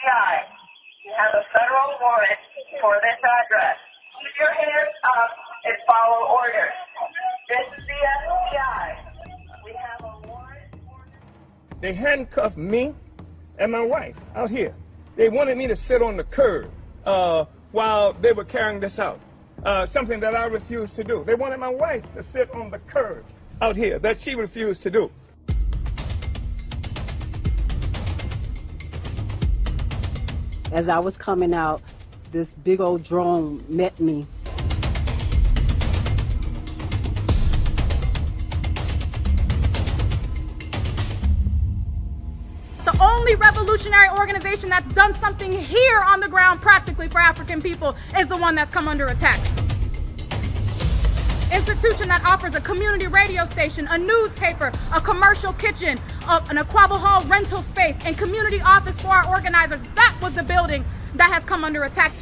FBI. You have a federal warrant for this address. Keep your hands up and follow orders. This is the FBI. We have a warrant for this. They handcuffed me and my wife out here. They wanted me to sit on the curb while they were carrying this out, something that I refused to do. They wanted my wife to sit on the curb out here, that she refused to do. As I was coming out, this big old drone met me. The only revolutionary organization that's done something here on the ground practically for African people is the one that's come under attack. Institution that offers a community radio station, a newspaper, a commercial kitchen, an Aquaba Hall rental space, and community office for our organizers. That was the building that has come under attack.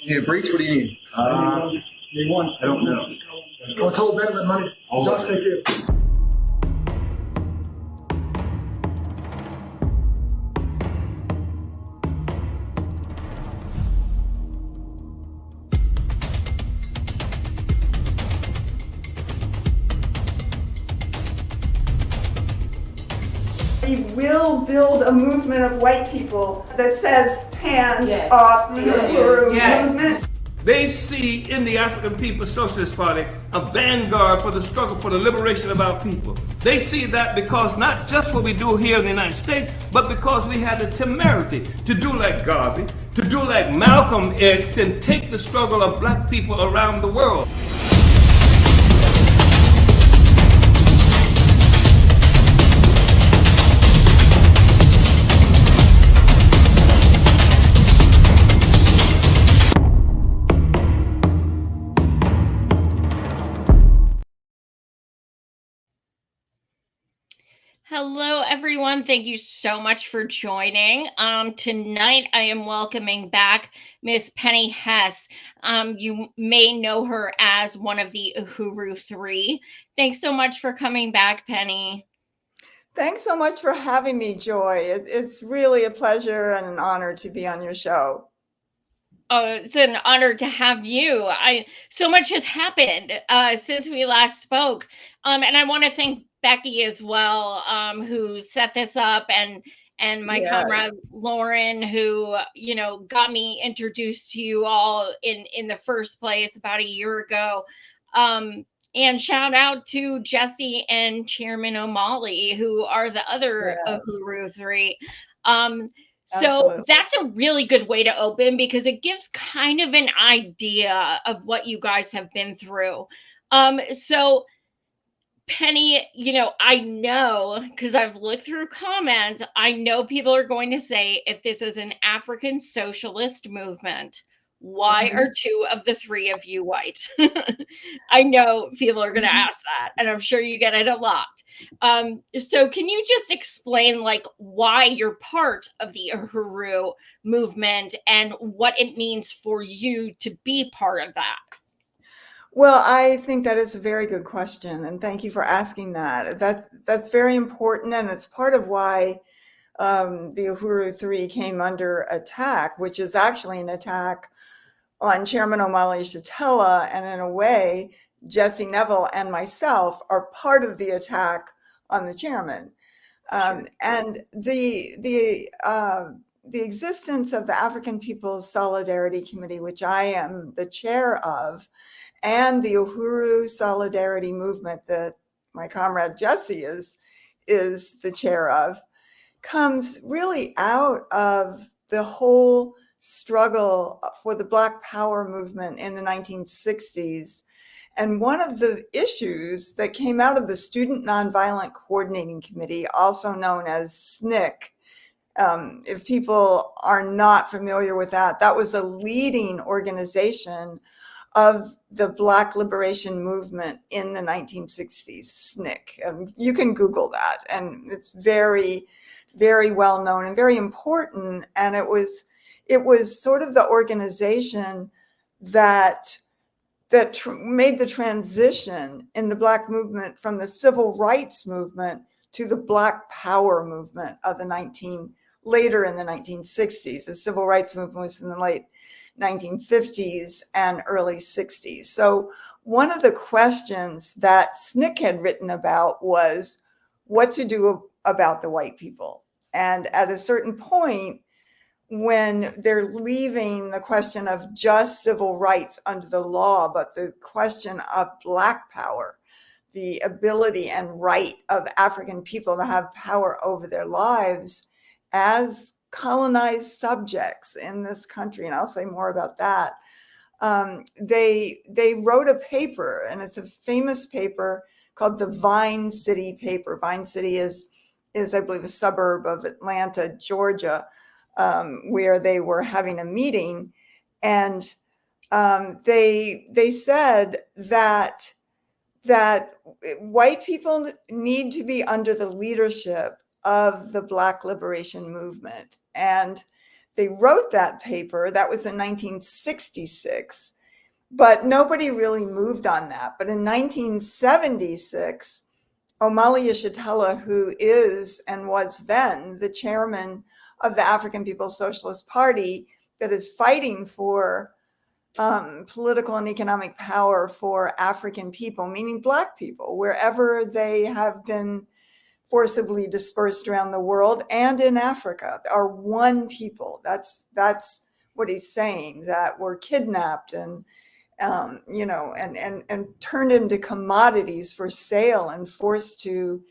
You need a breach? What do you need? They want. I don't know. Oh, it's all better money. Don't take it. We will build a movement of white people that says hands off the Uhuru movement. They see in the African People's Socialist Party a vanguard for the struggle for the liberation of our people. They see that because not just what we do here in the United States, but because we had the temerity to do like Garvey, to do like Malcolm X, and take the struggle of black people around the world. Hello, everyone. Thank you so much for joining. Tonight, I am welcoming back Miss Penny Hess. You may know her as one of the Uhuru Three. Thanks so much for coming back, Penny. Thanks so much for having me, Joy. It's really a pleasure and an honor to be on your show. Oh, it's an honor to have you. So much has happened since we last spoke. And I want to thank Becky as well, who set this up, and my comrade Lauren, who got me introduced to you all in the first place about a year ago. And shout out to Jesse and Chairman O'Malley, who are the other Uhuru Three. So that's a really good way to open, because it gives kind of an idea of what you guys have been through. So Penny, I know, because I've looked through comments, I know people are going to say, if this is an African socialist movement, why are two of the three of you white? I know people are going to ask that, and I'm sure you get it a lot. So can you just explain, why you're part of the Uhuru movement and what it means for you to be part of that? Well, I think that is a very good question, and thank you for asking that. That's very important, and it's part of why the Uhuru Three came under attack, which is actually an attack on Chairman Omali Shatella, and in a way, Jesse Neville and myself are part of the attack on the chairman. And the existence of the African People's Solidarity Committee, which I am the chair of, and the Uhuru Solidarity Movement that my comrade Jesse is the chair of, comes really out of the whole struggle for the Black Power movement in the 1960s. And one of the issues that came out of the Student Nonviolent Coordinating Committee, also known as SNCC, if people are not familiar with that, that was a leading organization of the Black liberation movement in the 1960s, SNCC. You can Google that, and it's very, very well known and very important. And it was sort of the organization that made the transition in the Black movement from the civil rights movement to the Black Power movement of later in the 1960s. The civil rights movement was in the late 1950s and early 60s. So one of the questions that SNCC had written about was what to do about the white people. And at a certain point, when they're leaving the question of just civil rights under the law, but the question of Black power, the ability and right of African people to have power over their lives as colonized subjects in this country, and I'll say more about that. They wrote a paper, and it's a famous paper called the Vine City paper. Vine City is I believe a suburb of Atlanta, Georgia, where they were having a meeting, and they said that white people need to be under the leadership of the Black liberation movement. And they wrote that paper. That was in 1966, but nobody really moved on that. But in 1976, Omali Yeshitela, who is and was then the chairman of the African People's Socialist Party that is fighting for political and economic power for African people, meaning Black people, wherever they have been forcibly dispersed around the world and in Africa, are one people. That's what he's saying, that we're kidnapped and turned into commodities for sale and forced to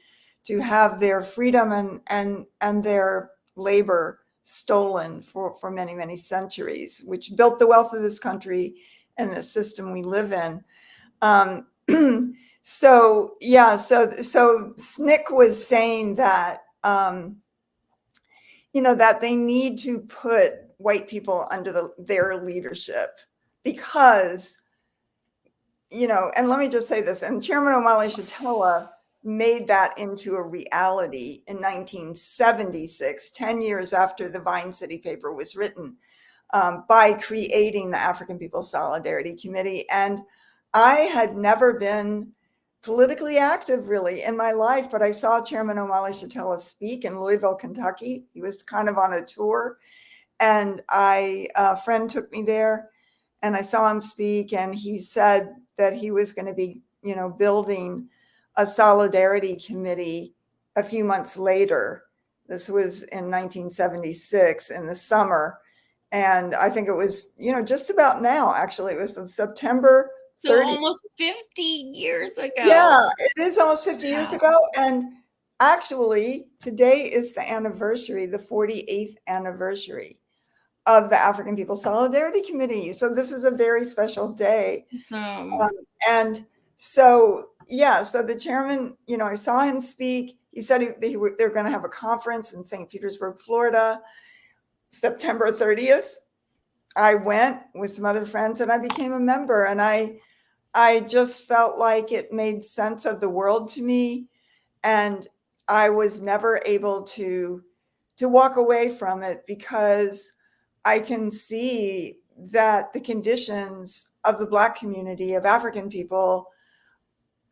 have their freedom and their labor stolen for many, many centuries, which built the wealth of this country and the system we live in. So SNCC was saying that, that they need to put white people under their leadership because, and let me just say this, and Chairman Omali Yeshitela made that into a reality in 1976, 10 years after the Vine City paper was written, by creating the African People's Solidarity Committee. And I had never been politically active really in my life, but I saw Chairman Omali Yeshitela speak in Louisville, Kentucky. He was kind of on a tour, and a friend took me there, and I saw him speak, and he said that he was going to be, building a solidarity committee a few months later. This was in 1976 in the summer. And I think it was, just about now, actually. It was in September 30th. So almost 50 years ago. Yeah, it is almost 50 years ago. And actually, today is the anniversary, the 48th anniversary of the African People's Solidarity Committee. So this is a very special day. And so, so the chairman, I saw him speak. He said they were going to have a conference in St. Petersburg, Florida, September 30th. I went with some other friends and I became a member. And I just felt like it made sense of the world to me. And I was never able to walk away from it because I can see that the conditions of the Black community, of African people,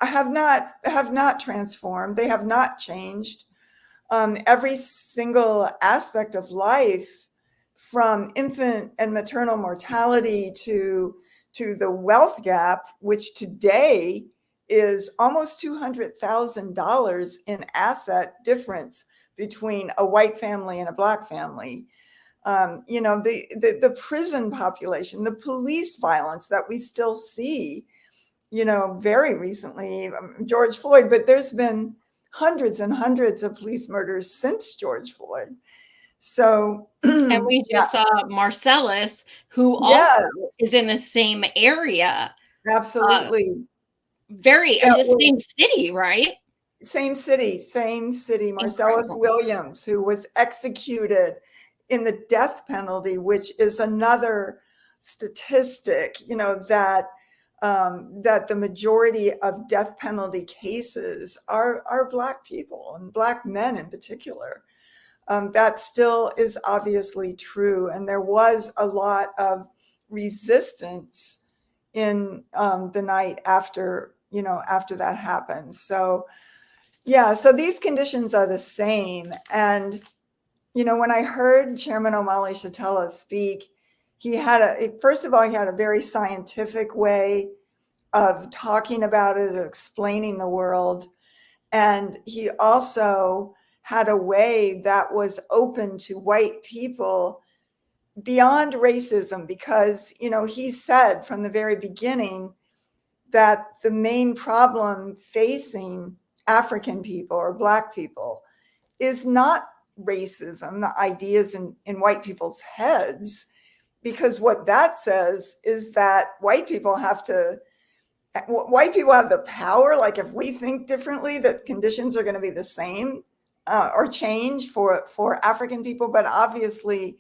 have not transformed. They have not changed. Every single aspect of life, from infant and maternal mortality to the wealth gap, which today is almost $200,000 in asset difference between a white family and a black family. The prison population, the police violence that we still see, very recently, George Floyd, but there's been hundreds and hundreds of police murders since George Floyd. So, And we yeah, just saw Marcellus, who also yes, is in the same area, uh, absolutely. in That the was same city, right? same city, Marcellus Incredible. Williams, who was executed in the death penalty, which is another statistic, that the majority of death penalty cases are Black people and Black men in particular. That still is obviously true. And there was a lot of resistance in the night after that happened. So, yeah, so these conditions are the same. And, when I heard Chairman Omali Shatella speak, first of all, he had a very scientific way of talking about it, of explaining the world. And he also had a way that was open to white people beyond racism, because, he said from the very beginning that the main problem facing African people or Black people is not racism, the ideas in white people's heads, because what that says is that white people have the power. Like, if we think differently, that conditions are going to be the same or change for African people. But obviously,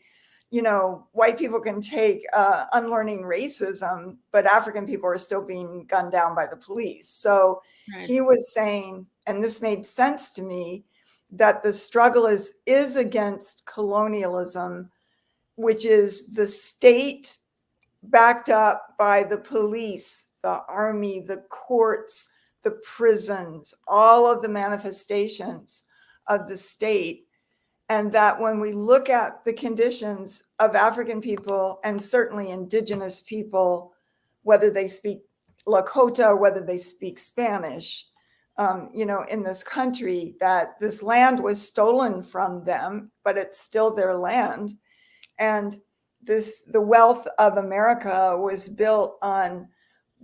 white people can take unlearning racism, but African people are still being gunned down by the police. So Right. he was saying, and this made sense to me, that the struggle is against colonialism, which is the state backed up by the police, the army, the courts, the prisons, all of the manifestations of the state. And that when we look at the conditions of African people, and certainly indigenous people, whether they speak Lakota or whether they speak Spanish, in this country, that this land was stolen from them, but it's still their land. And the wealth of America was built on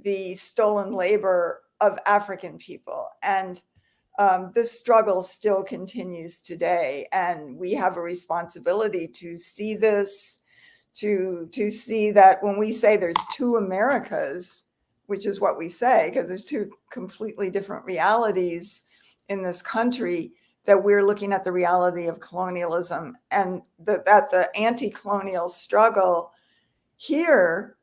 the stolen labor of African people. And this struggle still continues today. And we have a responsibility to see this, to see that when we say there's two Americas, which is what we say, because there's two completely different realities in this country, that we're looking at the reality of colonialism, and that the anti-colonial struggle here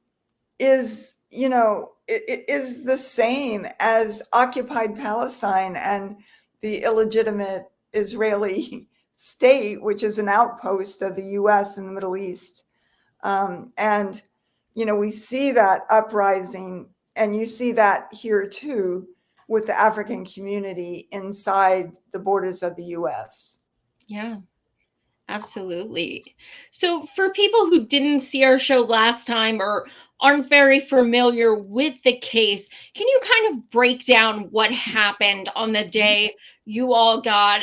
is, it is the same as occupied Palestine and the illegitimate Israeli state, which is an outpost of the US in the Middle East. And, we see that uprising, and you see that here too, with the African community inside the borders of the US. Yeah, absolutely. So, for people who didn't see our show last time or aren't very familiar with the case, can you kind of break down what happened on the day you all got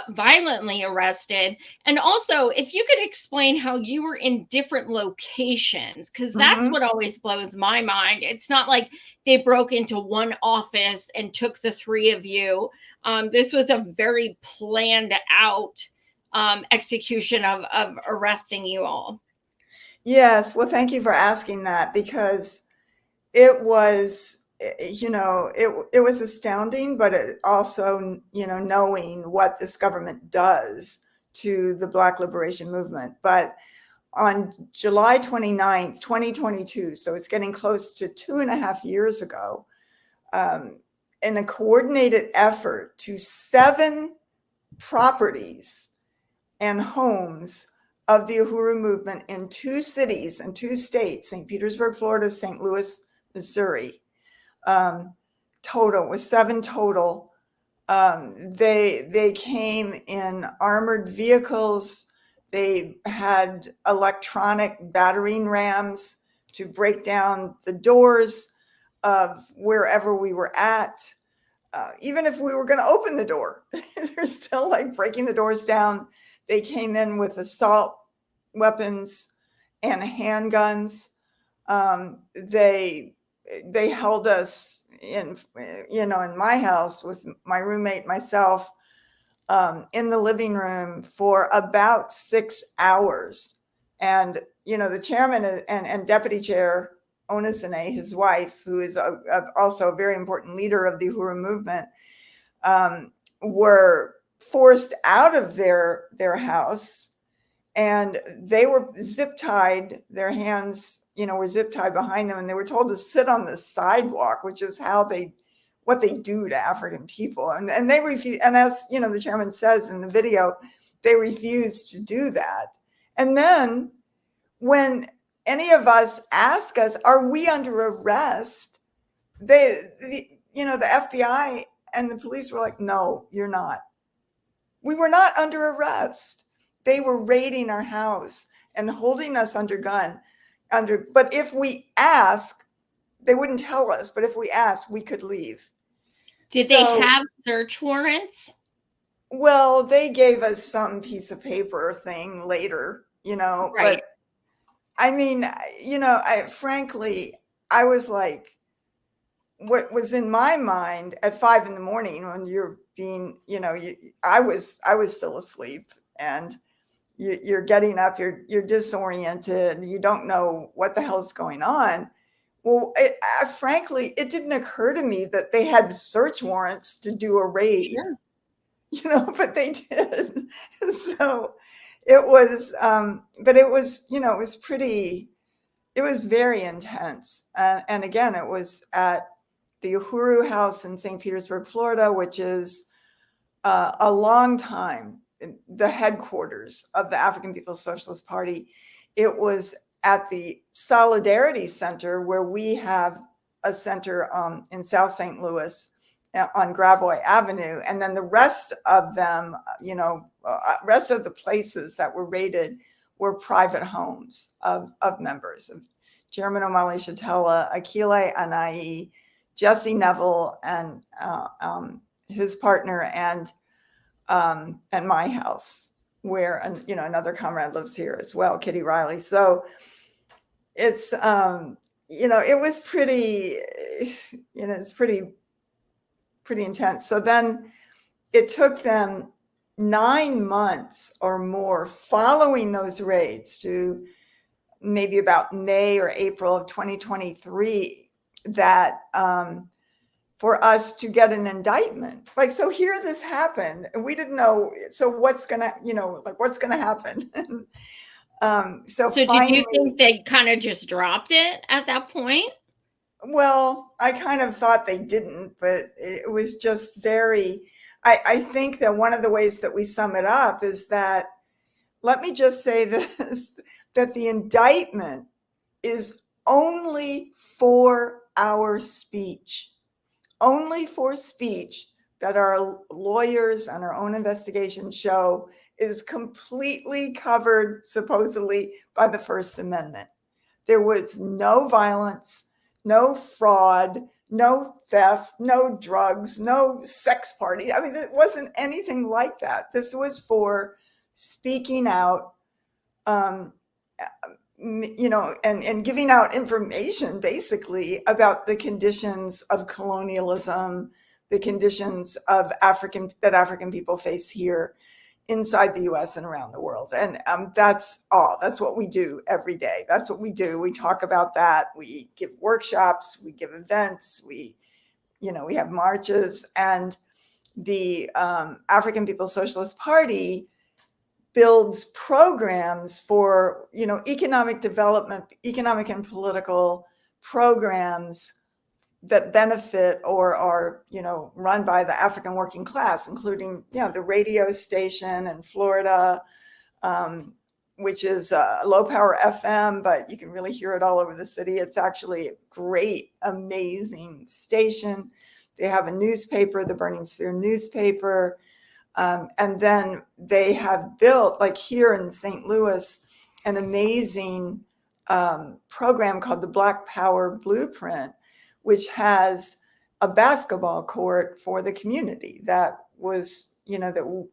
violently arrested? And also, if you could explain how you were in different locations, because that's Mhm. what always blows my mind. It's not like they broke into one office and took the three of you. This was a very planned out execution of arresting you all. Yes, well, thank you for asking that, because it was, it was astounding, but it also, knowing what this government does to the Black liberation movement. But on July 29th, 2022, so it's getting close to 2.5 years ago, in a coordinated effort to 7 properties and homes of the Uhuru movement in 2 cities and 2 states, St. Petersburg, Florida, St. Louis, Missouri. Total was 7 total. They came in armored vehicles. They had electronic battering rams to break down the doors of wherever we were at. even if we were going to open the door, they're still like breaking the doors down. They came in with assault weapons and handguns. They held us in, in my house with my roommate, myself, in the living room for about 6 hours. And, the chairman and deputy chair, Onisane, his wife, who is also a very important leader of the Uhuru movement, were forced out of their house, and they were zip tied. Their hands, were zip tied behind them, and they were told to sit on the sidewalk, which is what they do to African people. And they refuse. And as the chairman says in the video, they refused to do that. And then when any of us ask us, are we under arrest? The FBI and the police were like, no, you're not. We were not under arrest. They were raiding our house and holding us but if we ask, they wouldn't tell us, but if we asked, we could leave. Did they have search warrants? Well, they gave us some piece of paper thing later, Right. But I mean, frankly, I was like, what was in my mind at 5 a.m. when you're being, I was still asleep, and you're getting up, you're disoriented, you don't know what the hell's going on. Well, frankly, it didn't occur to me that they had search warrants to do a raid, but they did. So it was, but it was, it was very intense. And again, it was at the Uhuru House in St. Petersburg, Florida, which is a long time the headquarters of the African People's Socialist Party. It was at the Solidarity Center, where we have a center in South St. Louis on Gravois Avenue. And then the rest of them, rest of the places that were raided were private homes of members of Chairman Omali Shatella, Akile Anai, Jesse Neville, and his partner, and my house, where another comrade lives here as well, Kitty Riley. So it's it was pretty, it's pretty intense. So then it took them 9 months or more following those raids to maybe about May or April of 2023 that for us to get an indictment. Like, so here this happened, and we didn't know. So what's gonna, what's gonna happen? So finally, did you think they kind of just dropped it at that point? Well, I kind of thought they didn't, but it was just very, I think that one of the ways that we sum it up is that, let me just say this, that the indictment is only for our speech. Only for speech that our lawyers and our own investigation show is completely covered, supposedly, by the First Amendment. There was no violence, no fraud, no theft, no drugs, no sex party. I mean, it wasn't anything like that. This was for speaking out, and giving out information basically about the conditions of colonialism, the conditions of that African people face here inside the US and around the world. And that's all. That's what we do every day. That's what we do. We talk about that. We give workshops, we give events, we have marches, and the African People's Socialist Party builds programs for, economic development, economic and political programs that benefit or are, run by the African working class, including, the radio station in Florida, which is low power FM, but you can really hear it all over the city. It's actually a great, amazing station. They have a newspaper, the Burning Sphere newspaper. And then they have built, like here in St. Louis, an amazing program called the Black Power Blueprint, which has a basketball court for the community that was, that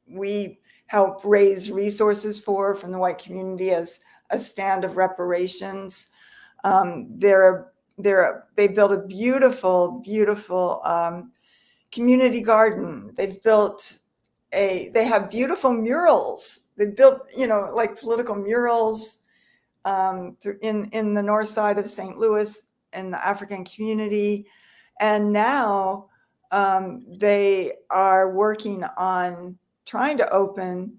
we helped raise resources for from the white community as a stand of reparations. They built a beautiful, beautiful community garden. They have beautiful murals. They built, like political murals in the north side of St. Louis in the African community. And now they are working on trying to open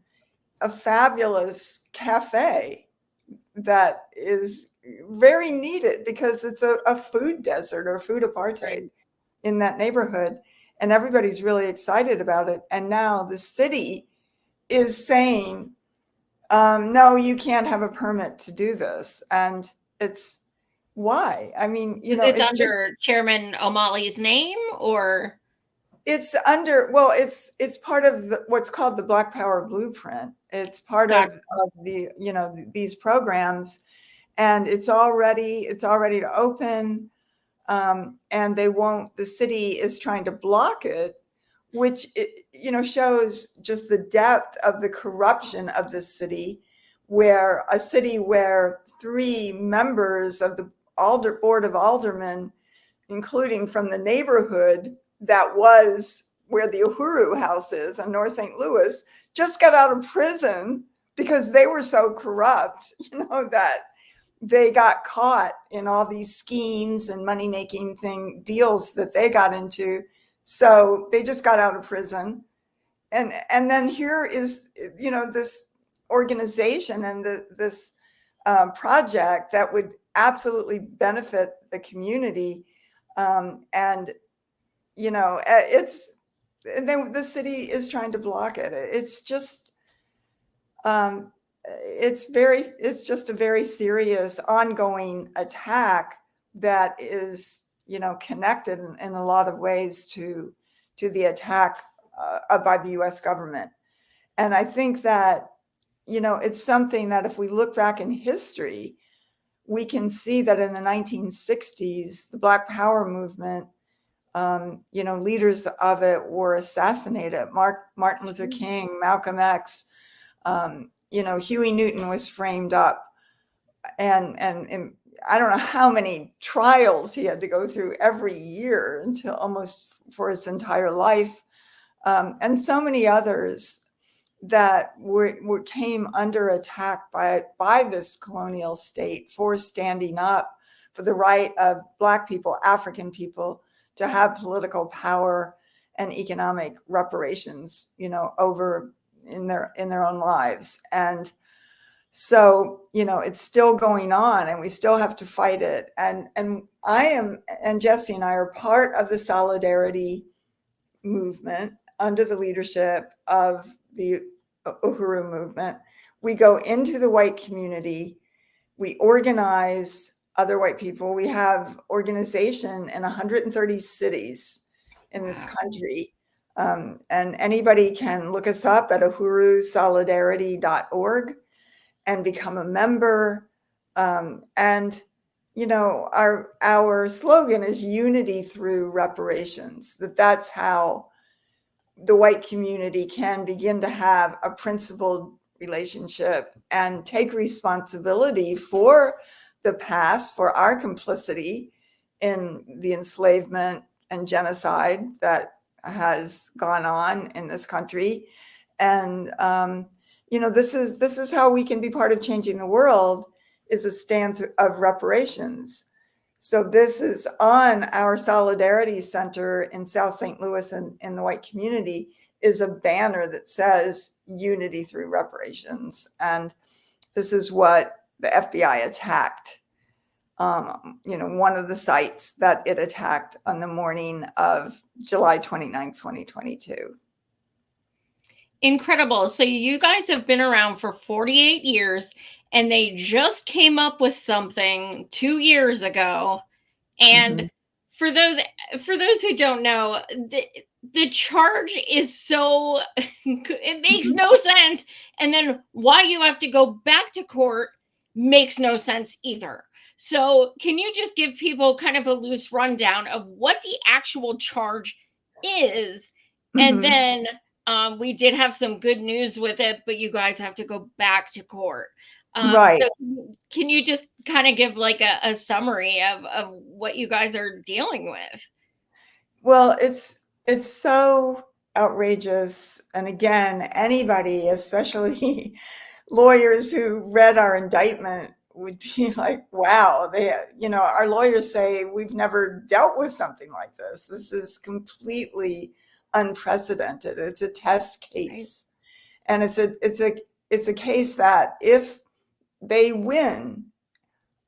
a fabulous cafe that is very needed because it's a food desert or food apartheid in that neighborhood. And everybody's really excited about it. And now the city is saying, no, you can't have a permit to do this. And it's why? I mean, it's under Chairman O'Malley's name, or it's it's part of what's called the Black Power Blueprint. It's part of the, these programs, and it's all ready to open. And the city is trying to block it, which, shows just the depth of the corruption of the city, where 3 members of the Board of Aldermen, including from the neighborhood that was where the Uhuru House is in North St. Louis, just got out of prison because they were so corrupt, that they got caught in all these schemes and money-making deals that they got into. So they just got out of prison. And then here is, this organization and this project that would absolutely benefit the community. And the city is trying to block it. It's just, it's just a very serious ongoing attack that is, connected in a lot of ways to the attack by the US government. And I think that, it's something that if we look back in history, we can see that in the 1960s, the Black Power movement, leaders of it were assassinated. Martin Luther King, Malcolm X, Huey Newton was framed up. And I don't know how many trials he had to go through every year until almost for his entire life. And so many others that came under attack by this colonial state for standing up for the right of Black people, African people, to have political power and economic reparations, over in their own lives. And so, it's still going on, and we still have to fight it. And Jesse and I are part of the Solidarity movement under the leadership of the Uhuru movement. We go into the white community. We organize other white people. We have organization in 130 cities in this country. And anybody can look us up at uhurusolidarity.org and become a member. And our slogan is unity through reparations. That's how the white community can begin to have a principled relationship and take responsibility for the past, for our complicity in the enslavement and genocide that has gone on in this country. And this is how we can be part of changing the world, is a stand of reparations. So this is on our Solidarity Center in South St. Louis, and in the white community is a banner that says unity through reparations. And this is what the FBI attacked. One of the sites that it attacked on the morning of July 29th, 2022. Incredible. So you guys have been around for 48 years, and they just came up with something 2 years ago. And for those who don't know, the charge is so it makes no sense. And then why you have to go back to court makes no sense either. So can you just give people kind of a loose rundown of what the actual charge is? And Mhm. then we did have some good news with it, but you guys have to go back to court. Right. So can you just kind of give like a summary of what you guys are dealing with? Well, it's so outrageous. And again, anybody, especially lawyers who read our indictment, would be like, wow, our lawyers say we've never dealt with something like this. This is completely unprecedented. It's a test Right. case. And it's a case that if they win,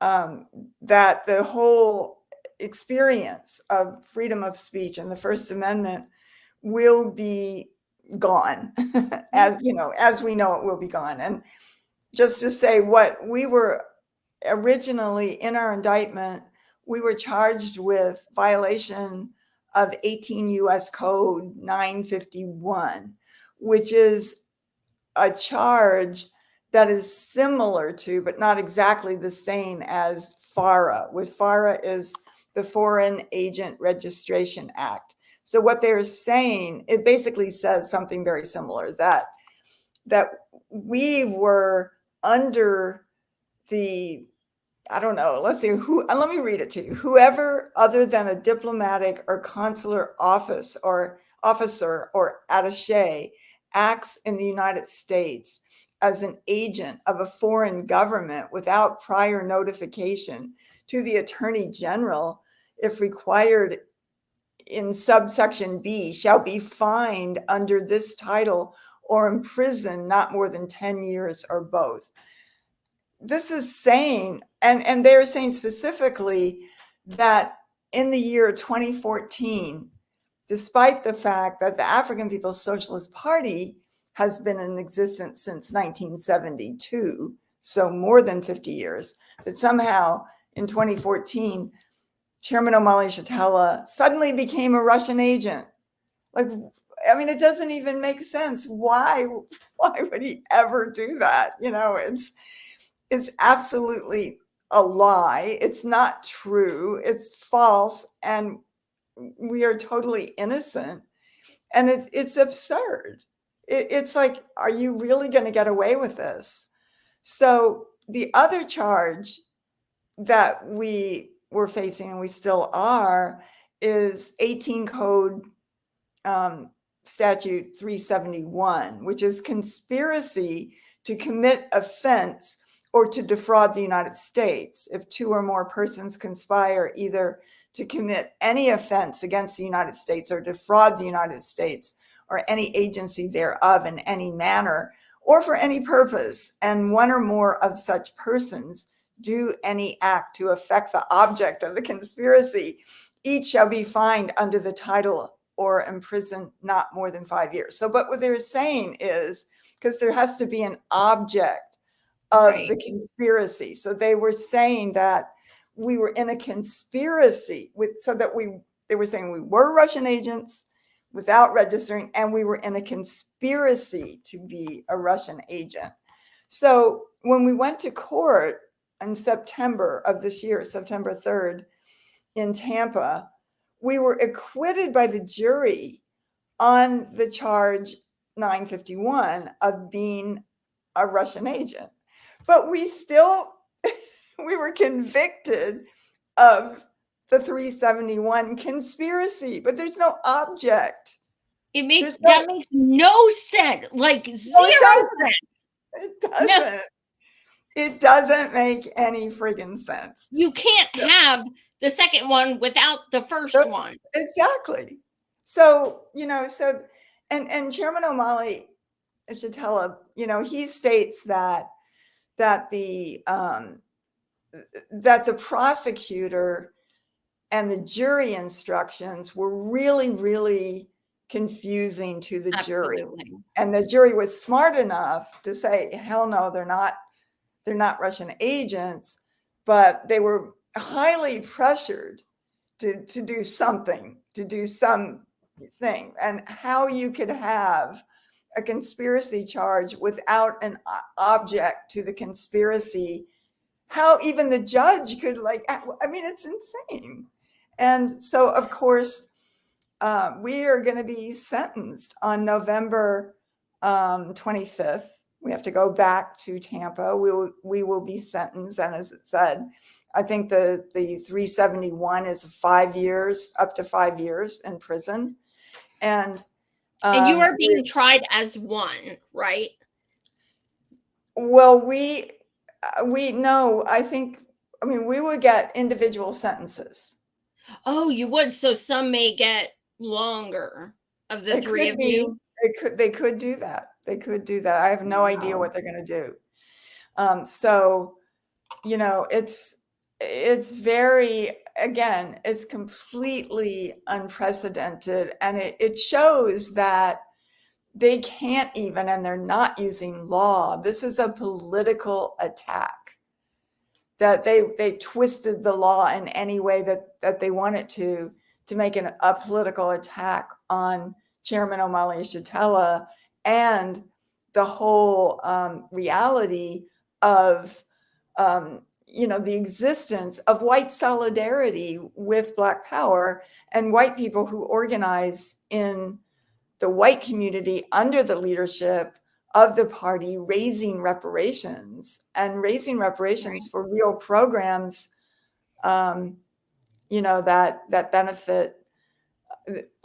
that the whole experience of freedom of speech and the First Amendment will be gone, as we know it will be gone. And just to say what we were originally in our indictment, we were charged with violation of 18 US Code 951, which is a charge that is similar to, but not exactly the same as FARA. With FARA is the Foreign Agent Registration Act. So what they're saying, it basically says something very similar, that we were under the, I don't know, let's see who, let me read it to you. Whoever other than a diplomatic or consular officer or attaché acts in the United States as an agent of a foreign government without prior notification to the Attorney General, if required in subsection B, shall be fined under this title or imprisoned not more than 10 years or both. This is saying, and they're saying specifically that in the year 2014, despite the fact that the African People's Socialist Party has been in existence since 1972, so more than 50 years, that somehow in 2014, Chairman Omali Shatella suddenly became a Russian agent. Like, I mean, it doesn't even make sense. Why would he ever do that? It's absolutely a lie. It's not true. It's false. And we are totally innocent. And it's absurd. It's like, are you really going to get away with this? So the other charge that we were facing, and we still are, is 18 Code Statute 371, which is conspiracy to commit offense or to defraud the United States. If two or more persons conspire either to commit any offense against the United States or defraud the United States or any agency thereof in any manner or for any purpose, and one or more of such persons do any act to affect the object of the conspiracy, each shall be fined under the title or imprisoned not more than 5 years. So, but what they're saying is, because there has to be an object of the conspiracy. So they were saying that we were in a conspiracy they were saying we were Russian agents without registering, and we were in a conspiracy to be a Russian agent. So when we went to court in September of this year, September 3rd, in Tampa, we were acquitted by the jury on the charge 951 of being a Russian agent. But we were convicted of the 371 conspiracy, but there's no object. That makes no sense. Like No, zero it sense. doesn't. No. It doesn't make any friggin' sense. You can't have the second one without the first one. Exactly. So, and Chairman Omali Shatella, he states that the prosecutor and the jury instructions were really, really confusing to the jury. Absolutely. And the jury was smart enough to say, hell no, they're not Russian agents, but they were highly pressured to do something, and how you could have a conspiracy charge without an object to the conspiracy how even the judge could I mean, it's insane. And so, of course, we are going to be sentenced on November 25th. We have to go back to Tampa. We will be sentenced, and as it said, I think the 371 is 5 years, up to 5 years in prison, and you are being tried as one, right? well, we know. I mean, we would get individual sentences. Oh, you would. So some may get longer of the It three could of be. you. They could do that. They could do that. I have no idea what they're going to do. So, you know, it's very, again, it's completely unprecedented, and it shows that they can't even, and they're not using law. This is a political attack, that they twisted the law in any way that they wanted to make a political attack on Chairman Omali Yeshitela and the whole reality of the existence of white solidarity with Black power and white people who organize in the white community under the leadership of the party, raising reparations for real programs, that benefit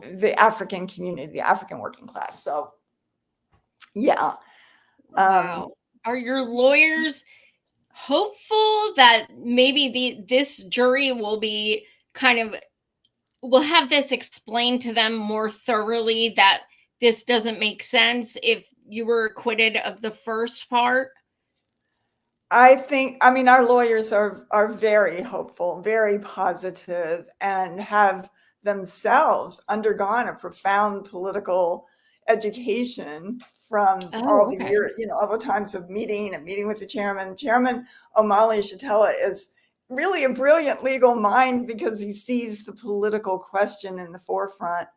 the African community, the African working class. So, yeah. Wow. Are your lawyers hopeful that maybe this jury will be will have this explained to them more thoroughly, that this doesn't make sense if you were acquitted of the first part? I mean, our lawyers are very hopeful, very positive, and have themselves undergone a profound political education from all Oh, the okay. years, all the times of meeting with the chairman. Chairman Omali Yeshitela is really a brilliant legal mind because he sees the political question in the forefront.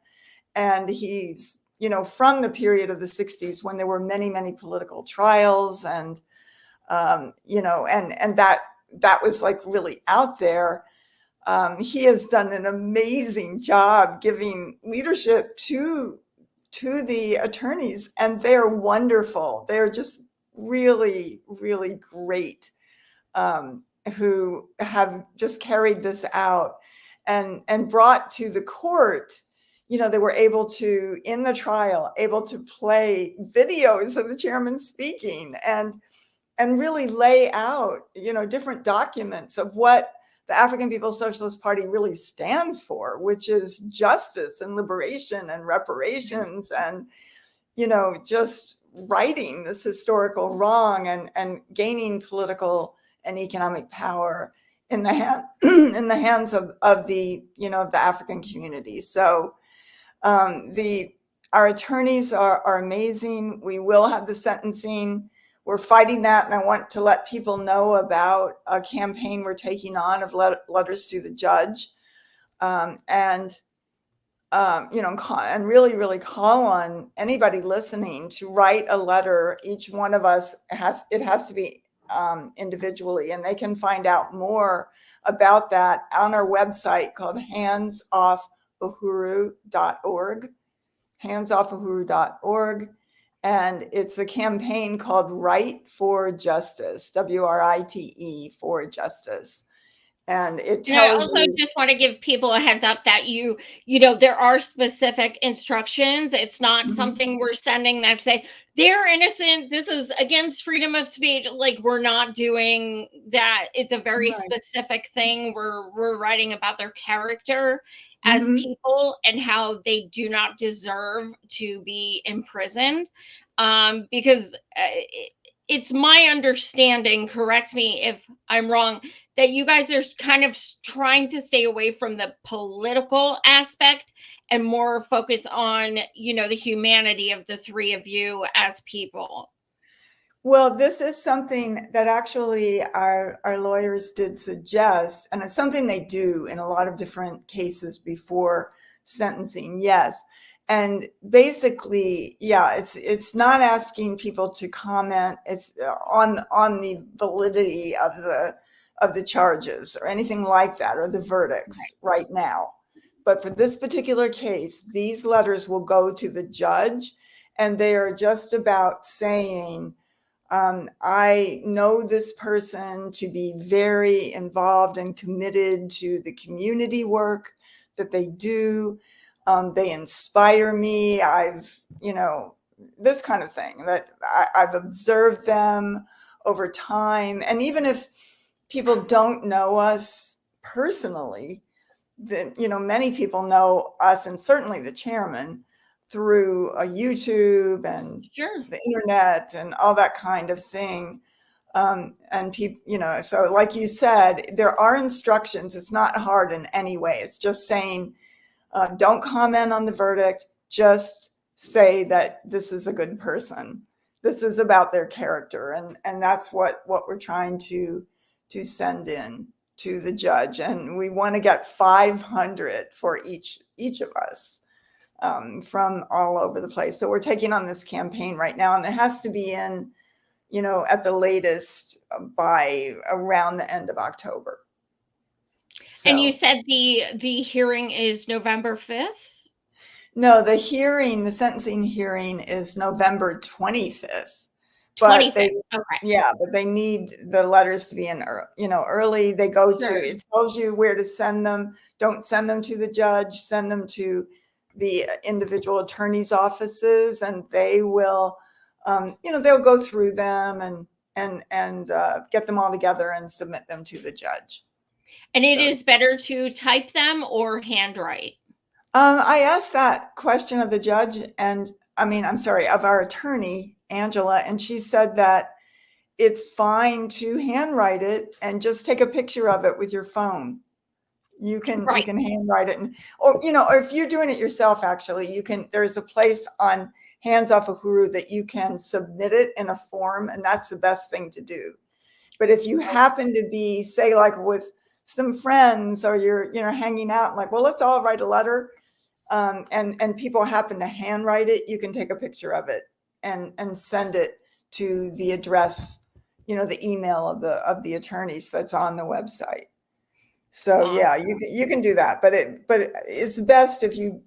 And he's, from the period of the 60s when there were many, many political trials and and that was like really out there. He has done an amazing job giving leadership to the attorneys, and they're wonderful. They're just really, really great, who have just carried this out and brought to the court. They were able to, in the trial, able to play videos of the chairman speaking and really lay out, different documents of what the African People's Socialist Party really stands for, which is justice and liberation and reparations and, just righting this historical wrong and gaining political and economic power in the in the hands of the, of the African community. So our attorneys are amazing. We will have the sentencing. We're fighting that, and I want to let people know about a campaign we're taking on of letters to the judge, and really, really call on anybody listening to write a letter. Each one of us has to be individually, and they can find out more about that on our website called handsoffuhuru.org, handsoffuhuru.org. And it's a campaign called Write for Justice, WRITE, for justice. And it And I tells also you. just want to give people a heads up that there are specific instructions. It's not Mhm. something we're sending that say they're innocent. This is against freedom of speech. Like, we're not doing that. It's a very Right. specific thing. We're writing about their character as Mhm. people and how they do not deserve to be imprisoned. Because it's my understanding, correct me if I'm wrong, that you guys are kind of trying to stay away from the political aspect and more focus on, the humanity of the three of you as people. Well, this is something that actually our lawyers did suggest, and it's something they do in a lot of different cases before sentencing. Yes. And basically, yeah, it's not asking people to comment. It's on the validity of of the charges or anything like that, or the verdicts right now. But for this particular case, these letters will go to the judge, and they are just about saying, I know this person to be very involved and committed to the community work that they do. They inspire me. This kind of thing, that I've observed them over time. And even if people don't know us personally, then, many people know us, and certainly the chairman, through YouTube and Sure. the internet and all that kind of thing. And people, so like you said, there are instructions. It's not hard in any way. It's just saying, don't comment on the verdict. Just say that this is a good person. This is about their character. And that's what we're trying to send in to the judge. And we want to get 500 for each of us, from all over the place. So we're taking on this campaign right now, and it has to be in, at the latest by around the end of October. And you So, said the hearing is November 5th? no, the sentencing hearing is November 25th. But 25th. Okay. but they need the letters to be in, early. They go to, Sure. it tells you where to send them. Don't send them to the judge, send them to the individual attorney's offices, and they will, they'll go through them and get them all together and submit them to the judge. And it So, is better to type them or handwrite? I asked that question of the judge, of our attorney, Angela, and she said that it's fine to handwrite it and just take a picture of it with your phone. You can Right. handwrite it, or if you're doing it yourself, actually, there's a place on Hands Off Uhuru that you can submit it in a form, and that's the best thing to do. But if you happen to be, say, like with some friends, or you're hanging out, and like, well, let's all write a letter, and people happen to handwrite it, you can take a picture of it and send it to the address, the email of the attorneys that's on the website. So yeah, you can do that, but it's best if you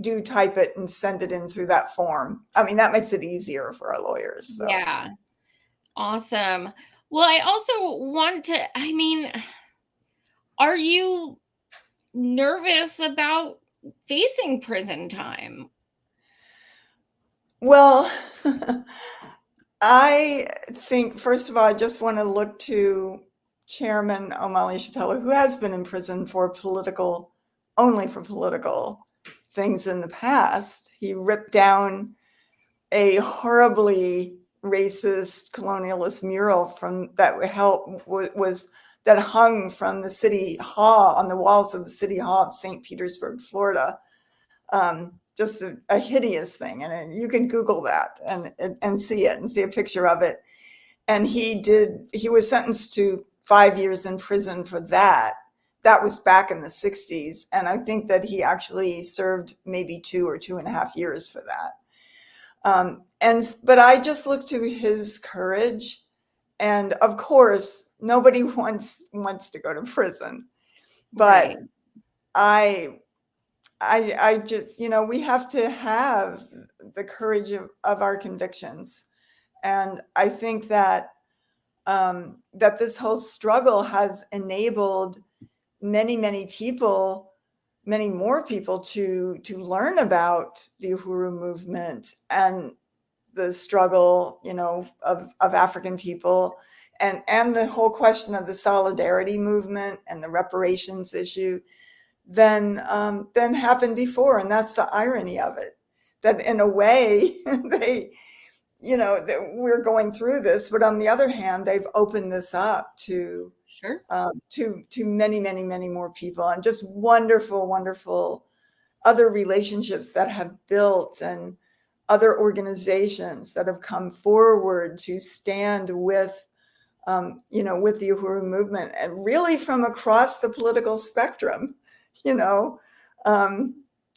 do type it and send it in through that form. That makes it easier for our lawyers. So. Yeah. Awesome. Well, I also want to, are you nervous about facing prison time? Well, I think, first of all, I just want to look to Chairman O'Malley Shatella, who has been in prison only for political things in the past. He ripped down a horribly racist colonialist mural that hung from the city hall, on the walls of the city hall of St. Petersburg, Florida. Just a hideous thing. And you can Google that and see it, and see a picture of it. And he was sentenced to 5 years in prison for that. That was back in the 60s. And I think that he actually served maybe 2 or 2.5 years for that. But I just look to his courage. And of course, nobody wants to go to prison. But Right. I just, we have to have the courage of our convictions. And I think that that this whole struggle has enabled many, many people, many more people to learn about the Uhuru movement and the struggle, of African people, and the whole question of the solidarity movement and the reparations issue than happened before. And that's the irony of it, that in a way they, that we're going through this, but on the other hand, they've opened this up to Sure. to many, many, many more people, and just wonderful, wonderful other relationships that have built, and other organizations that have come forward to stand with, with the Uhuru movement, and really from across the political spectrum, and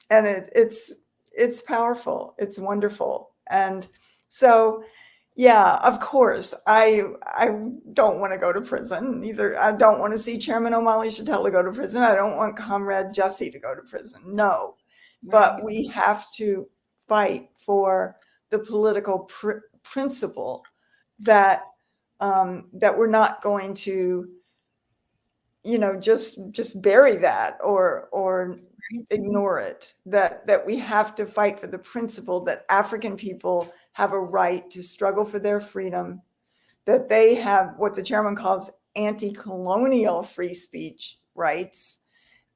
it's powerful, it's wonderful. And so, Yeah, of course. I don't want to go to prison. Either I don't want to see Chairman O'Malley Chattel go to prison. I don't want Comrade Jesse to go to prison. No. But Right. we have to fight for the political principle that that we're not going to, just bury that or ignore it. That we have to fight for the principle that African people have a right to struggle for their freedom, that they have what the chairman calls anti-colonial free speech rights,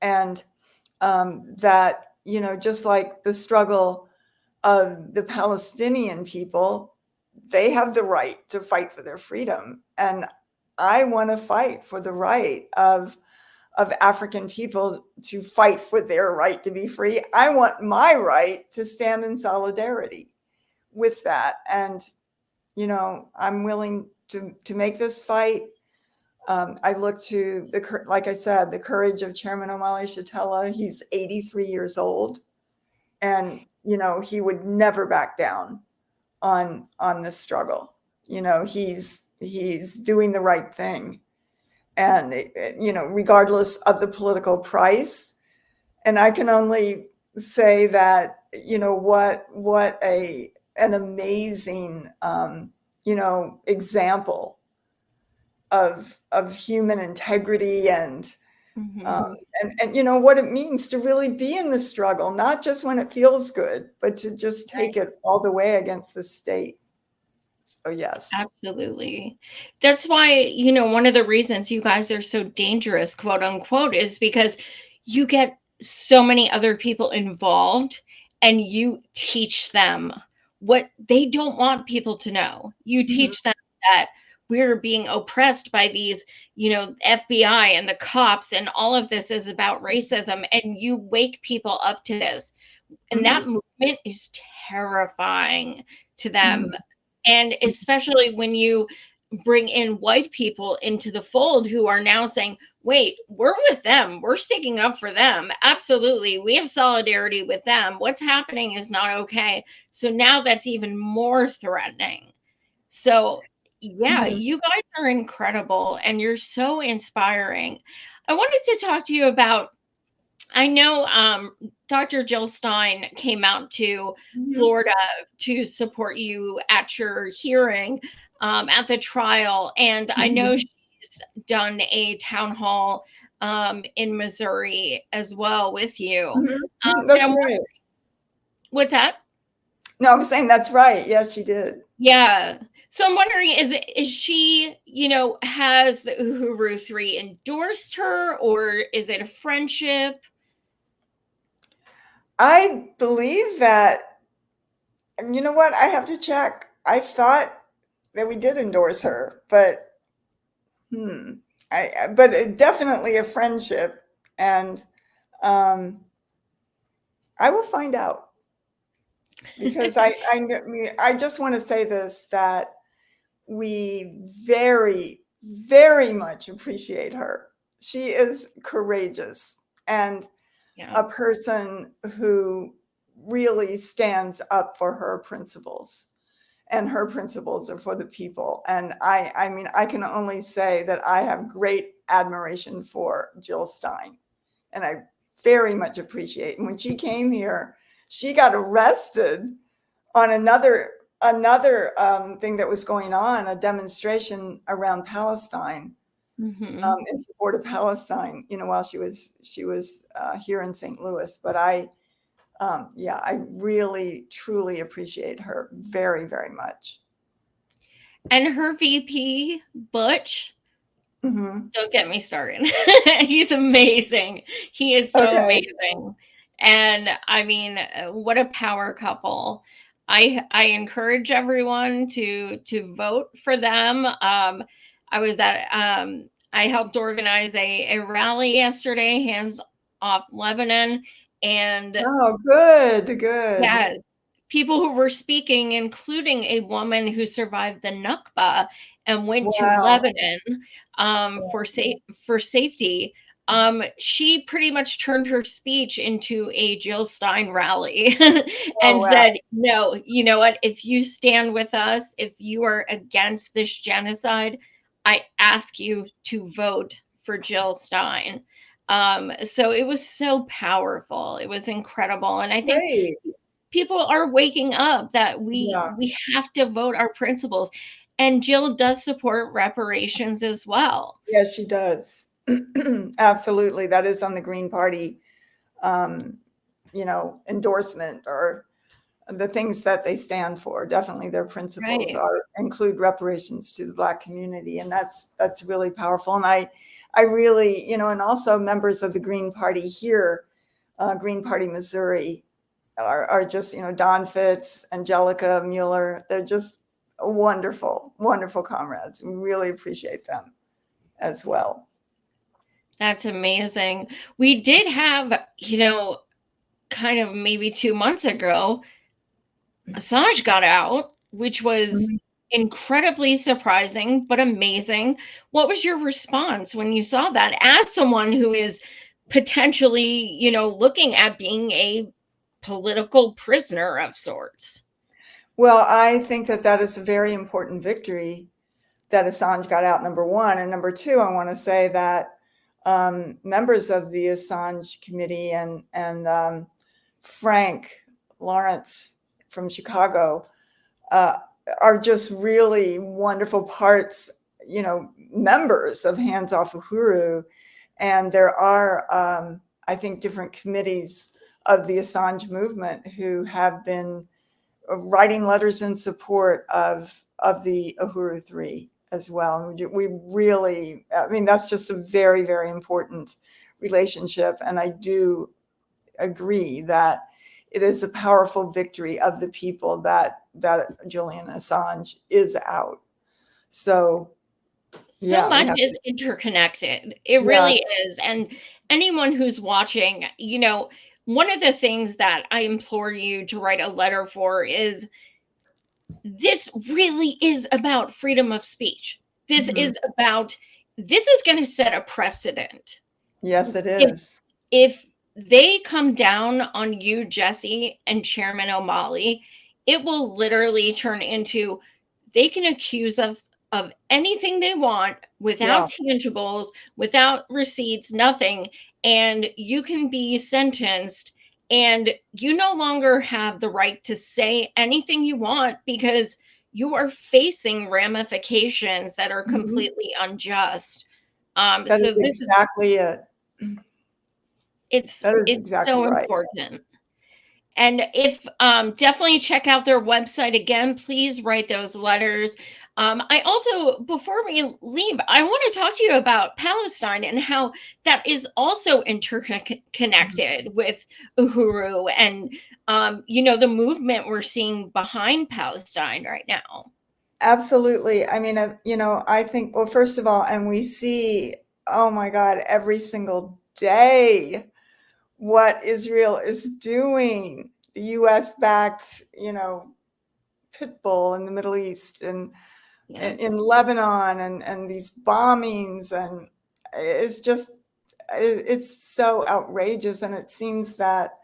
and that just like the struggle of the Palestinian people, they have the right to fight for their freedom, and I want to fight for the right of African people to fight for their right to be free. I want my right to stand in solidarity with that. And, I'm willing to make this fight. I look to like I said, the courage of Chairman Omali Shatella. He's 83 years old, and, he would never back down on this struggle. He's doing the right thing. And, regardless of the political price. And I can only say that, what an amazing, example of human integrity and, Mhm. what it means to really be in the struggle, not just when it feels good, but to just take it all the way against the state. So yes. Absolutely. That's why, one of the reasons you guys are so dangerous, quote unquote, is because you get so many other people involved and you teach them what they don't want people to know. You Mhm. teach them that we're being oppressed by these, FBI and the cops, and all of this is about racism. And you wake people up to this. And that Mhm. movement is terrifying to them. Mhm. And especially when you bring in white people into the fold who are now saying, wait, we're with them. We're sticking up for them. Absolutely. We have solidarity with them. What's happening is not okay. So now that's even more threatening. So, yeah, Mhm. you guys are incredible and you're so inspiring. I wanted to talk to you about, I know Dr. Jill Stein came out to Mhm. Florida to support you at your hearing, at the trial. And I know Mhm. she's done a town hall in Missouri as well with you. Mhm. Mhm. And That's I'm, right. what's that? No, I'm saying that's right. Yes, she did. Yeah. So I'm wondering, is she, has the Uhuru 3 endorsed her, or is it a friendship? I believe that, and you know what? I have to check. I thought that we did endorse her, but hmm, but definitely a friendship, and um, I will find out because I just want to say this, that we very, very much appreciate her. She is courageous and Yeah. a person who really stands up for her principles, and her principles are for the people. And I mean, I can only say that I have great admiration for Jill Stein, and I very much appreciate. And when she came here, she got arrested on another thing that was going on, a demonstration around Palestine, Hmm. in support of Palestine. While she was here in St. Louis. But yeah, I really truly appreciate her very, very much. And her VP, Butch, Hmm. don't get me started. He's amazing. He is so Okay. amazing. And I mean, what a power couple. I encourage everyone to vote for them. I helped organize a rally yesterday, Hands Off Lebanon, and Oh, good, good. yes, people who were speaking, including a woman who survived the Nakba and went to Wow. Lebanon for safety. she pretty much turned her speech into a Jill Stein rally Oh, and wow. said, no, you know what? If you stand with us, if you are against this genocide, I ask you to vote for Jill Stein. So it was so powerful. It was incredible. And I think Great. people are waking up that Yeah. we have to vote our principles. And Jill does support reparations as well. Yes, she does. Absolutely. That is on the Green Party, endorsement, or the things that they stand for. Definitely their principles Right. are include reparations to the Black community. And that's really powerful. And I really, and also members of the Green Party here, Green Party Missouri, are just, Don Fitz, Angelica Mueller. They're just wonderful, wonderful comrades. We really appreciate them as well. That's amazing. We did have, kind of maybe 2 months ago, Assange got out, which was Mhm. incredibly surprising, but amazing. What was your response when you saw that as someone who is potentially, looking at being a political prisoner of sorts? Well, I think that is a very important victory that Assange got out, number one. And number two, I want to say that members of the Assange committee and Frank Lawrence from Chicago uh, are just really wonderful parts, members of Hands Off Uhuru. And there are, I think, different committees of the Assange movement who have been writing letters in support of the Uhuru 3 as well. And we really, I mean, that's just a very, very important relationship. And I do agree that it is a powerful victory of the people that Julian Assange is out. So So yeah, we much have is to, interconnected. It yeah. really is. And anyone who's watching, one of the things that I implore you to write a letter for is this really is about freedom of speech. This Mhm. is about, this is going to set a precedent. Yes, it If, is. if they come down on you, Jesse, and Chairman O'Malley, it will literally turn into, they can accuse us of anything they want Yeah. without tangibles, without receipts, nothing. And you can be sentenced, and you no longer have the right to say anything you want because you are facing ramifications that are Mhm. completely unjust. That So is this is, exactly it. it's That is it's exactly so right. important. And if definitely check out their website again, please write those letters. I also, before we leave, I want to talk to you about Palestine and how that is also interconnected with Uhuru and the movement we're seeing behind Palestine right now. Absolutely. I mean, I think, well, first of all, and we see, oh my God, every single day what Israel is doing. The US backed, pit bull in the Middle East and Yeah, in Lebanon and these bombings. And it's just, it's so outrageous. And it seems that,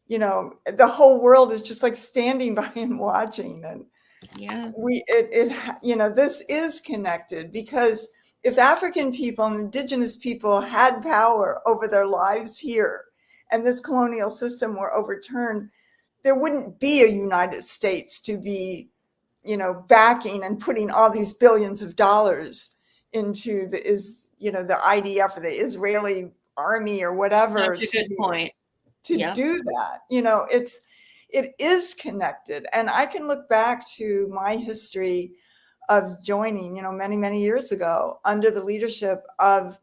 the whole world is just like standing by and watching. And yeah, this is connected because if African people and indigenous people had power over their lives here and this colonial system were overturned, there wouldn't be a United States to be, backing and putting all these billions of dollars into the IDF or the Israeli army or whatever such a good point. to Yeah, do that. It is connected. And I can look back to my history of joining, many, many years ago under the leadership of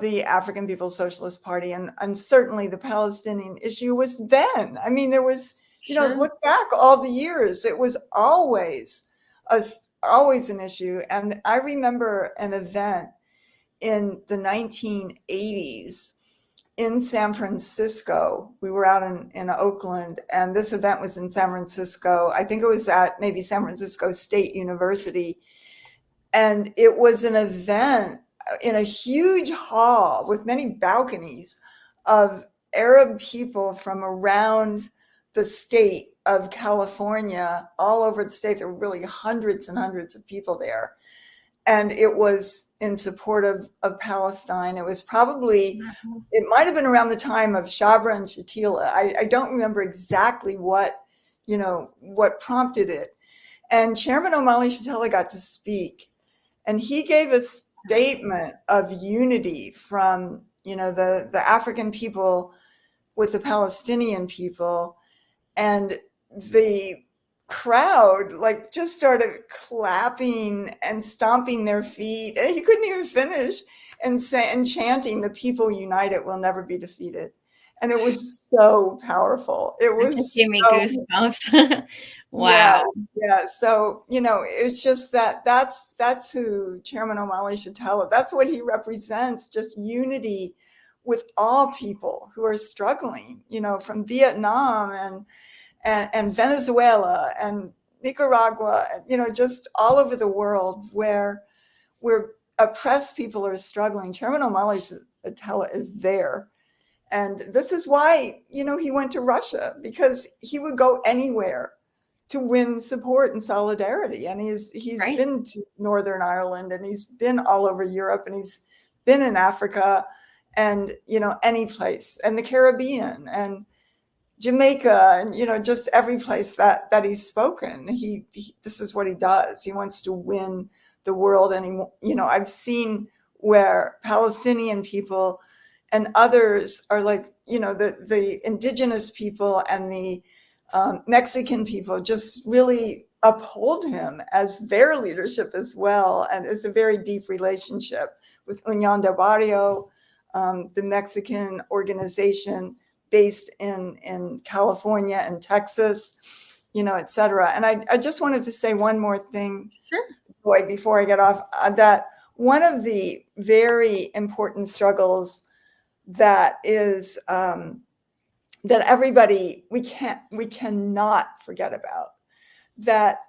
the African People's Socialist Party. And certainly the Palestinian issue was then. I mean, there was, sure. look back all the years, it was a, always an issue. And I remember an event in the 1980s in San Francisco. We were out in Oakland, and this event was in San Francisco. I think it was at maybe San Francisco State University. And it was an event, in a huge hall with many balconies of Arab people from around the state of California, all over the state. There were really hundreds and hundreds of people there. And it was in support of Palestine. It was probably, it might have been around the time of Shabra and Shatila. I don't remember exactly what prompted it. And Chairman Omali Shatila got to speak, and he gave a statement of unity from, the African people with the Palestinian people. And the crowd just started clapping and stomping their feet. And he couldn't even finish and chanting, "The people united will never be defeated." And it was so powerful. It was just give me so, goosebumps. Wow. Yes. So, it's just that's who Chairman Omali should tell it. That's what he represents, just unity with all people who are struggling, from Vietnam and Venezuela and Nicaragua, just all over the world where oppressed people are struggling. Chairman Omali Shatila is there. And this is why, he went to Russia, because he would go anywhere to win support and solidarity. And he's Right. been to Northern Ireland, and he's been all over Europe, and he's been in Africa, and, any place, and the Caribbean and Jamaica, and, just every place that he's spoken. This is what he does. He wants to win the world. And I've seen where Palestinian people and others are the indigenous people and the Mexican people just really uphold him as their leadership as well. And it's a very deep relationship with Unión del Barrio, the Mexican organization based in California and Texas, et cetera. And I just wanted to say one more thing, Joy, before I get off, that one of the very important struggles that is that everybody, we cannot forget about, that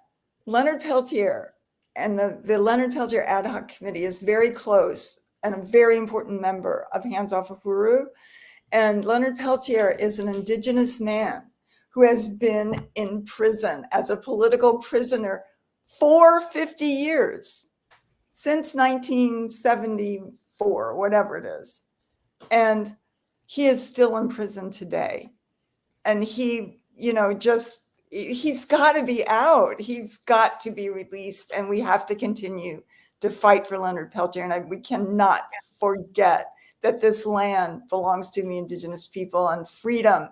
Leonard Peltier and the Leonard Peltier Ad Hoc Committee is very close and a very important member of Hands Off Uhuru. And Leonard Peltier is an indigenous man who has been in prison as a political prisoner for 50 years, since 1974, whatever it is. And he is still in prison today. And he, he's got to be out. He's got to be released. And we have to continue to fight for Leonard Peltier. And we cannot forget that this land belongs to the indigenous people, and freedom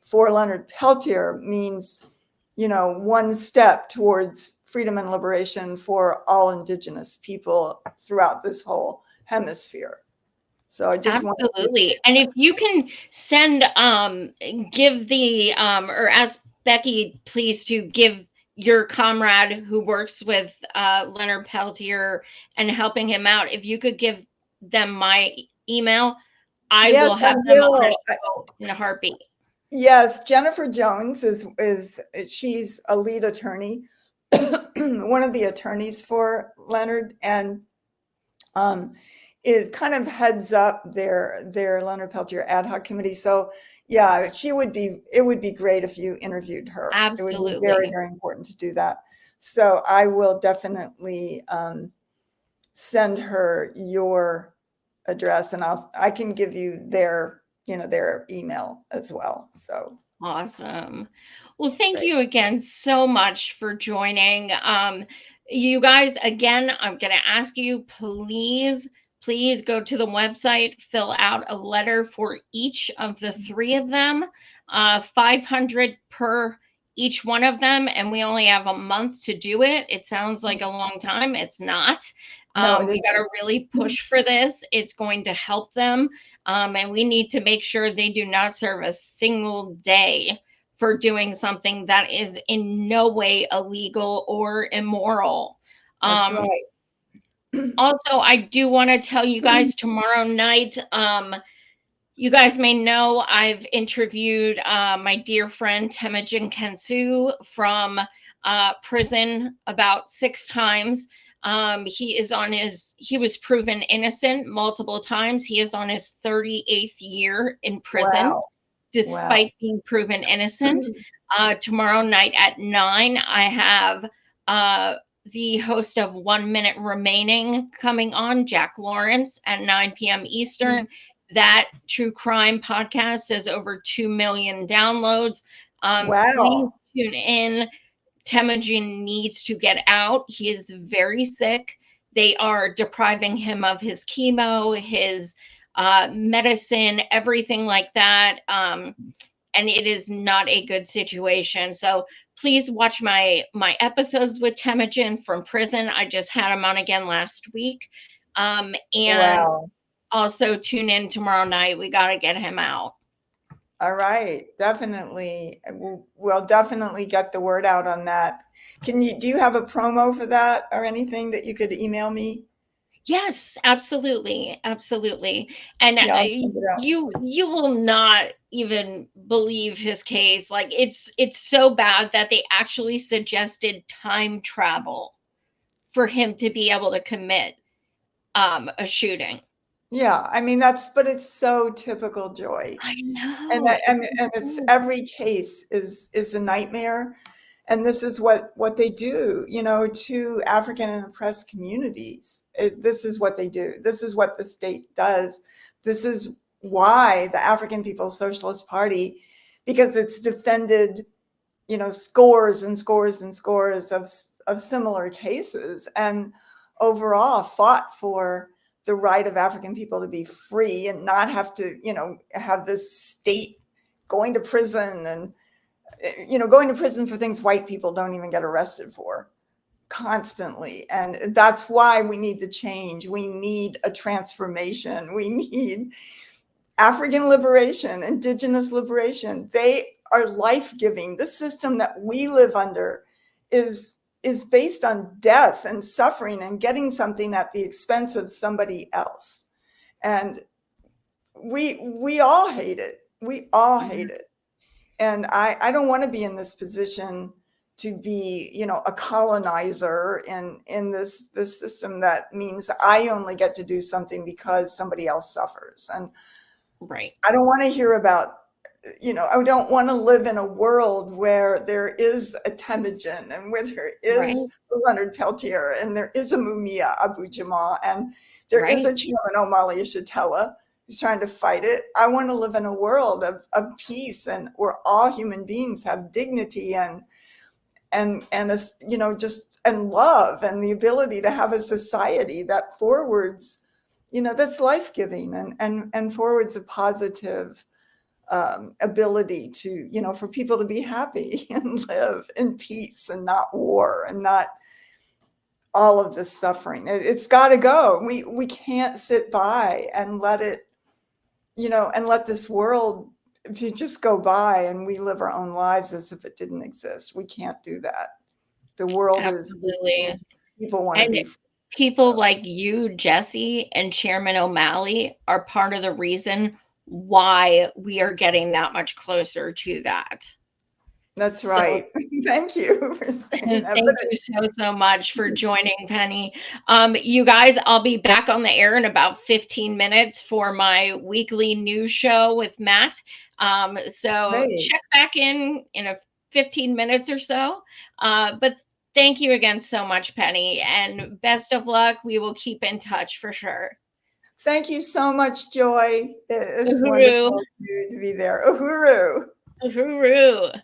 for Leonard Peltier means, one step towards freedom and liberation for all indigenous people throughout this whole hemisphere. So I just absolutely. And if you can send, give the, or ask Becky, please, to give your comrade who works with Leonard Peltier and helping him out, if you could give them my email, I will have them on the show in a heartbeat. Yes, Jennifer Jones she's a lead attorney, one of the attorneys for Leonard, and is kind of heads up their Leonard Peltier Ad Hoc Committee. So yeah, it would be great if you interviewed her. Absolutely. It would be very, very important to do that. So I will definitely send her your address, and I can give you their email as well. So awesome. Well, thank you again so much for joining. You guys, again, I'm going to ask you, please go to the website, fill out a letter for each of the three of them, 500 per each one of them. And we only have a month to do it. It sounds like a long time. It's not. No, we got to really push for this. It's going to help them. And we need to make sure they do not serve a single day for doing something that is in no way illegal or immoral. That's right. Also, I do want to tell you guys, tomorrow night, you guys may know I've interviewed my dear friend Temujin Kensu from prison about 6 times. He was proven innocent multiple times. He is on his 38th year in prison, Wow. despite being proven innocent. Tomorrow night at 9, I have the host of 1 Minute Remaining coming on, Jack Lawrence, at 9 p.m. Eastern. That true crime podcast has over 2 million downloads. Please Wow. tune in. Temujin needs to get out. He is very sick. They are depriving him of his chemo, his medicine, everything like that. And it is not a good situation. So please watch my episodes with Temujin from prison. I just had him on again last week. And Wow. also tune in tomorrow night. We got to get him out. All right, definitely. We'll definitely get the word out on that. Do you have a promo for that or anything that you could email me? Yes, absolutely, absolutely. And Yeah, I'll send it out. you will not even believe his case. Like it's so bad that they actually suggested time travel for him to be able to commit a shooting. Yeah, I mean but it's so typical, Joy. I And know. it's every case is a nightmare. And this is what they do, to African and oppressed communities. This is what they do. This is what the state does. This is why the African People's Socialist Party, because it's defended, scores and scores and scores of similar cases, and overall fought for the right of African people to be free and not have to, have this state going to prison and, going to prison for things white people don't even get arrested for constantly. And that's why we need the change. We need a transformation. We need African liberation, indigenous liberation. They are life-giving. The system that we live under is based on death and suffering and getting something at the expense of somebody else. And we all hate it. We all hate it. And I don't want to be in this position to be, a colonizer in this system that means I only get to do something because somebody else suffers. And Right. I don't want to hear about, I don't want to live in a world where there is a Temujin and where there is Leonard Peltier and there is a Mumia Abu Jamal and there is a Chairman Omali Yeshitela who's trying to fight it. I want to live in a world of peace and where all human beings have dignity and love and the ability to have a society that forwards, that's life-giving and forwards a positive ability to, for people to be happy and live in peace and not war and not all of this suffering. It's got to go. We can't sit by and let it, and let this world to just go by and we live our own lives as if it didn't exist. We can't do that. The world Absolutely. is people want to be. People like you, Jesse, and Chairman O'Malley are part of the reason why we are getting that much closer to that. That's right. Thank you for saying that. Thank you so much for joining, Penny. You guys, I'll be back on the air in about 15 minutes for my weekly news show with Matt. So check back in a 15 minutes or so. But thank you again so much, Penny, and best of luck. We will keep in touch for sure. Thank you so much, Joy. It's wonderful to be there. Uhuru. Uhuru.